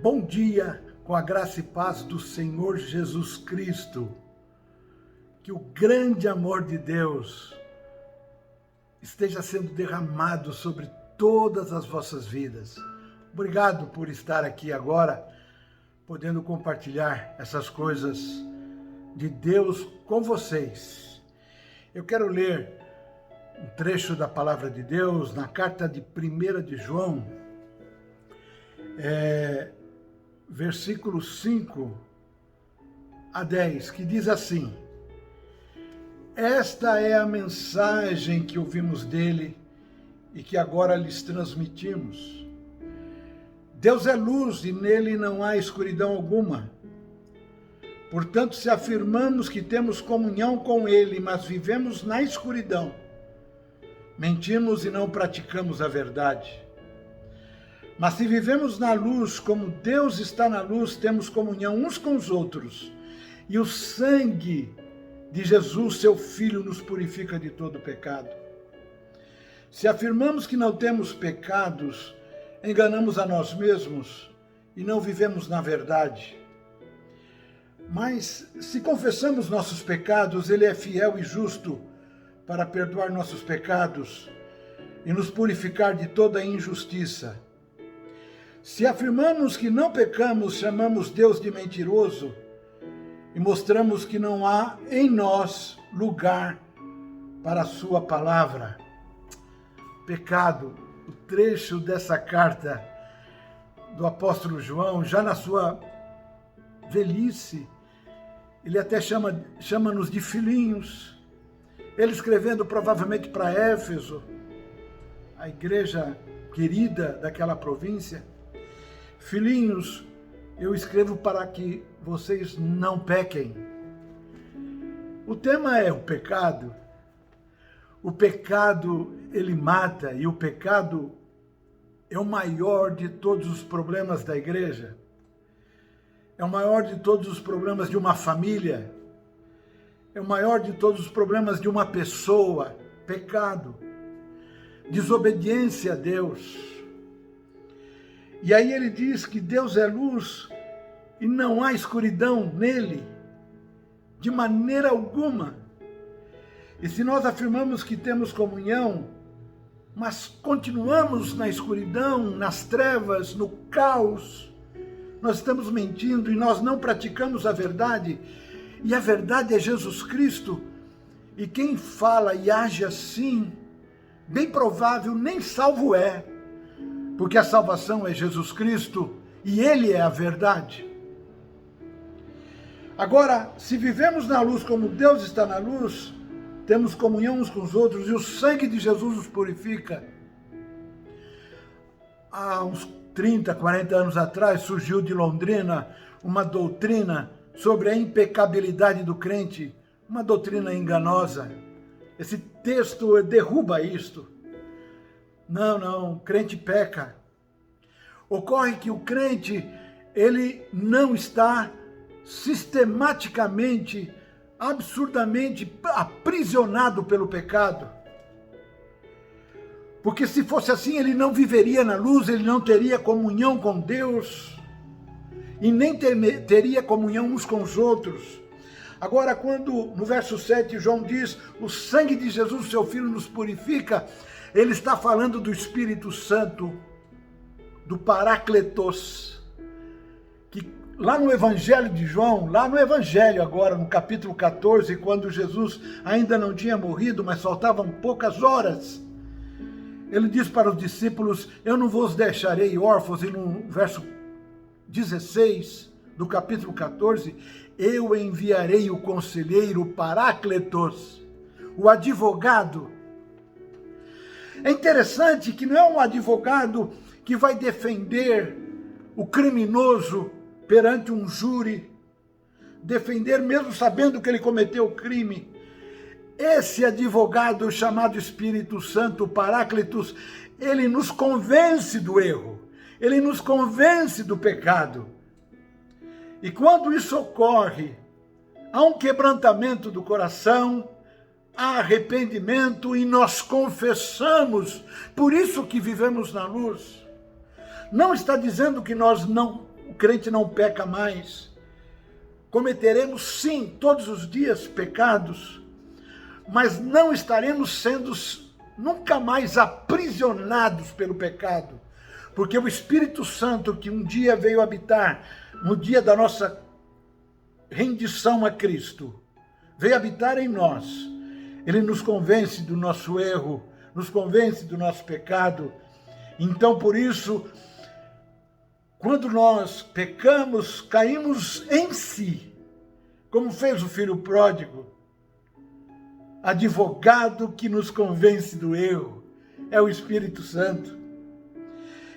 Bom dia, com a graça e paz do Senhor Jesus Cristo. Que o grande amor de Deus esteja sendo derramado sobre todas as vossas vidas. Obrigado por estar aqui agora, podendo compartilhar essas coisas de Deus com vocês. Eu quero ler um trecho da palavra de Deus na carta de 1 de João, versículos 5 a 10, que diz assim: Esta é a mensagem que ouvimos dele e que agora lhes transmitimos. Deus é luz e nele não há escuridão alguma. Portanto, se afirmamos que temos comunhão com ele, mas vivemos na escuridão, mentimos e não praticamos a verdade. Mas se vivemos na luz, como Deus está na luz, temos comunhão uns com os outros. E o sangue de Jesus, seu Filho, nos purifica de todo pecado. Se afirmamos que não temos pecados, enganamos a nós mesmos e não vivemos na verdade. Mas se confessamos nossos pecados, ele é fiel e justo para perdoar nossos pecados e nos purificar de toda injustiça. Se afirmamos que não pecamos, chamamos Deus de mentiroso e mostramos que não há em nós lugar para a sua palavra. Pecado, o trecho dessa carta do apóstolo João, já na sua velhice, ele até chama-nos de filhinhos. Ele escrevendo provavelmente para Éfeso, a igreja querida daquela província: Filhinhos, eu escrevo para que vocês não pequem. O tema é o pecado. O pecado, ele mata, e o pecado é o maior de todos os problemas da igreja. É o maior de todos os problemas de uma família. É o maior de todos os problemas de uma pessoa. Pecado. Desobediência a Deus. E aí ele diz que Deus é luz e não há escuridão nele, de maneira alguma. E se nós afirmamos que temos comunhão, mas continuamos na escuridão, nas trevas, no caos, nós estamos mentindo e nós não praticamos a verdade. E a verdade é Jesus Cristo. E quem fala e age assim, bem provável, nem salvo é. Porque a salvação é Jesus Cristo e Ele é a verdade. Agora, se vivemos na luz como Deus está na luz, temos comunhão uns com os outros e o sangue de Jesus nos purifica. Há uns 30, 40 anos atrás, surgiu de Londrina uma doutrina sobre a impecabilidade do crente, uma doutrina enganosa. Esse texto derruba isto. Não, o crente peca. Ocorre que o crente, ele não está sistematicamente, absurdamente aprisionado pelo pecado. Porque se fosse assim, ele não viveria na luz, ele não teria comunhão com Deus e nem teria comunhão uns com os outros. Agora, quando no verso 7 João diz: o sangue de Jesus, seu Filho, nos purifica, ele está falando do Espírito Santo, do Parácletos, que lá no Evangelho de João, lá no Evangelho agora, no capítulo 14, quando Jesus ainda não tinha morrido, mas faltavam poucas horas, ele diz para os discípulos: eu não vos deixarei órfãos, e no verso 16 do capítulo 14, eu enviarei o conselheiro, o Parácletos, o advogado. É interessante que não é um advogado que vai defender o criminoso perante um júri, defender mesmo sabendo que ele cometeu o crime. Esse advogado chamado Espírito Santo, Paráclitos, ele nos convence do erro, ele nos convence do pecado. E quando isso ocorre, há um quebrantamento do coração, há arrependimento e nós confessamos. Por isso que vivemos na luz. Não está dizendo que nós não o crente não peca mais. Cometeremos sim, todos os dias, pecados, mas não estaremos sendo nunca mais aprisionados pelo pecado, porque o Espírito Santo que um dia veio habitar, no dia da nossa rendição a Cristo, veio habitar em nós. Ele nos convence do nosso erro, nos convence do nosso pecado. Então, por isso, quando nós pecamos, caímos em si, como fez o filho pródigo. Advogado que nos convence do erro é o Espírito Santo.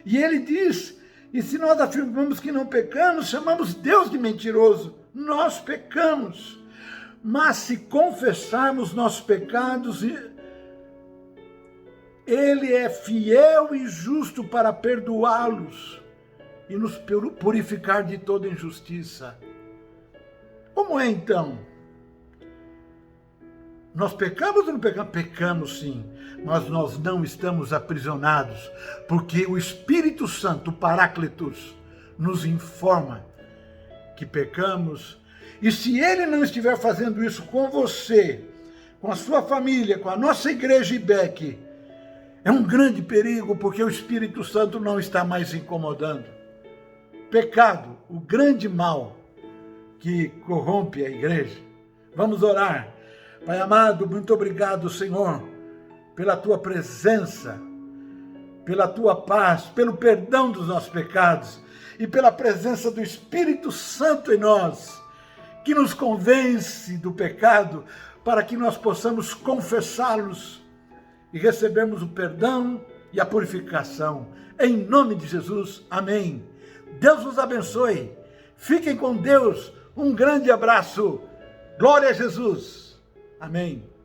E ele diz, e se nós afirmamos que não pecamos, chamamos Deus de mentiroso. Nós pecamos. Mas se confessarmos nossos pecados, Ele é fiel e justo para perdoá-los e nos purificar de toda injustiça. Como é então? Nós pecamos ou não pecamos? Pecamos sim, mas nós não estamos aprisionados, porque o Espírito Santo, o Paráclitos, nos informa que pecamos. E se Ele não estiver fazendo isso com você, com a sua família, com a nossa igreja IBEC, é um grande perigo, porque o Espírito Santo não está mais incomodando. Pecado, o grande mal que corrompe a igreja. Vamos orar. Pai amado, muito obrigado, Senhor, pela Tua presença, pela Tua paz, pelo perdão dos nossos pecados e pela presença do Espírito Santo em nós, que nos convence do pecado, para que nós possamos confessá-los e recebermos o perdão e a purificação. Em nome de Jesus, amém. Deus os abençoe. Fiquem com Deus. Um grande abraço. Glória a Jesus. Amém.